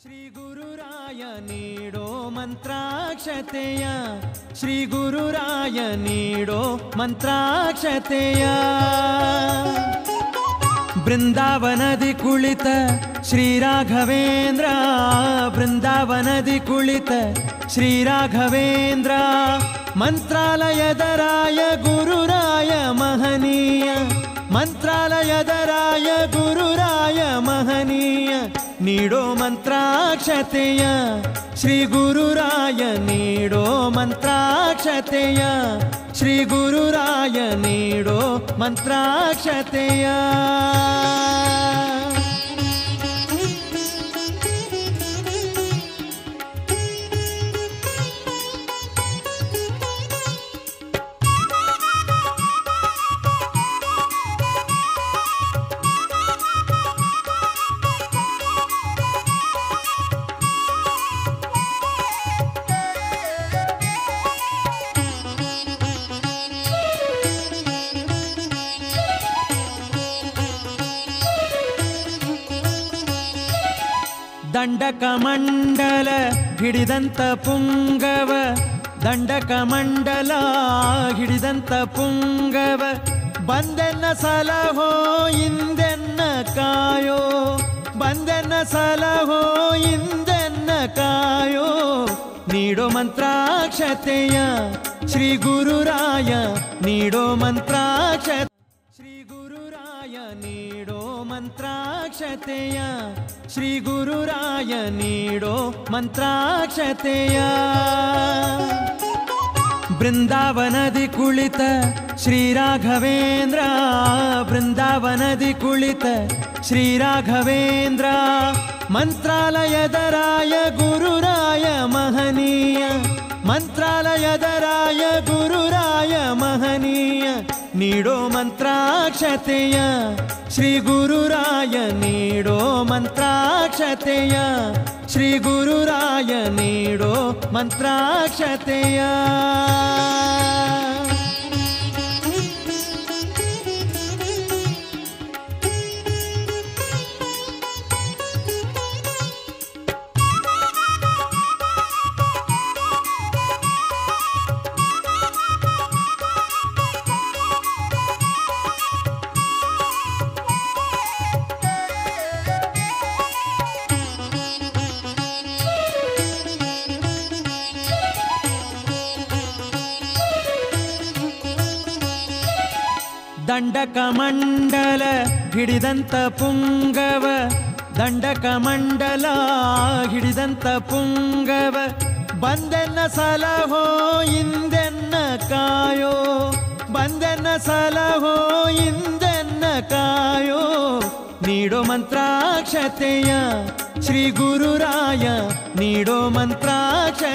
ಶ್ರೀ ಗುರುರಾಯ ನೀಡೋ ಮಂತ್ರಾಕ್ಷತೆಯ ಶ್ರೀ ಗುರುರಾಯ ನೀಡೋ ಮಂತ್ರಾಕ್ಷತೆಯ ಬೃಂದಾವನದಿ ಕುಳಿತ ಶ್ರೀ ರಾಘವೇಂದ್ರ ಬೃಂದಾವನದಿ ಕುಳಿತ ಶ್ರೀ ರಾಘವೇಂದ್ರ ಮಂತ್ರಾಲಯದ ರಾಯ ಗುರುರಾಯ ಮಹನೀಯ ಮಂತ್ರಾಲಯದ ರಾಯ ಗುರುರಾಯ ಮಹನೀಯ ನೀಡೋ ಮಂತ್ರಾಕ್ಷತೆಯ ಶ್ರೀ ಗುರುರಾಯ ನೀಡೋ ಮಂತ್ರಾಕ್ಷತೆಯ ಶ್ರೀ ಗುರುರಾಯ ನೀಡೋ ಮಂತ್ರಾಕ್ಷತೆಯ ದಂಡಕಮಂಡಲ ಹಿಡಿದಂತ ಪುಂಗವ ದಂಡಕಮಂಡಲ ಹಿಡಿದಂತ ಪುಂಗವ ಬಂದೆನ್ನ ಸಲಹೋ ಇಂದೆನ್ನ ಕಾಯೋ ಬಂದೆನ್ನ ಸಲಹೋ ಇಂದೆನ್ನ ಕಾಯೋ ನೀಡೋ ಮಂತ್ರಾಕ್ಷತೆಯ ಶ್ರೀ ಗುರುರಾಯ ನೀಡೋ ಮಂತ್ರಾಕ್ಷತೆ ಶ್ರೀ ಗುರುರಾಯ ನೀಡೋ ಮಂತ್ರಾಕ್ಷತೆಯ ಶ್ರೀ ಗುರುರಾಯ ನೀಡೋ ಮಂತ್ರಾಕ್ಷತೆಯ ಬೃಂದಾವನದಿ ಕುಳಿತ ಶ್ರೀ ರಾಘವೇಂದ್ರ ಬೃಂದಾವನದಿ ಕುಳಿತ ಶ್ರೀ ರಾಘವೇಂದ್ರ ಮಂತ್ರಾಲಯದ ರಾಯ ಗುರುರಾಯ ಮಹನೀಯ ಮಂತ್ರಾಲಯದ ರಾಯ ಗುರುರಾಯ ಮಹನೀಯ ನೀಡೋ ಮಂತ್ರಾಕ್ಷತೆಯ ಶ್ರೀ ಗುರುರಾಯ ನೀಡೋ ಮಂತ್ರಾಕ್ಷತೆಯ ಶ್ರೀ ಗುರುರಾಯ ನೀಡೋ ಮಂತ್ರಾಕ್ಷತೆಯ ದಂಡಕಮಂಡಲ ಹಿಡಿದಂತ ಪುಂಗವ ದಂಡಕಮಂಡಲ ಹಿಡಿದಂತ ಪುಂಗವ ಬಂದೆನ್ನ ಸಲಹೋ ಇಂದೆನ್ನ ಕಾಯೋ ಬಂದೆನ್ನ ಸಲಹೋ ಇಂದೆನ್ನ ಕಾಯೋ ನೀಡೋ ಮಂತ್ರಾಕ್ಷತೆಯ ಶ್ರೀ ಗುರುರಾಯ ನೀಡೋ ಮಂತ್ರಾಕ್ಷತೆ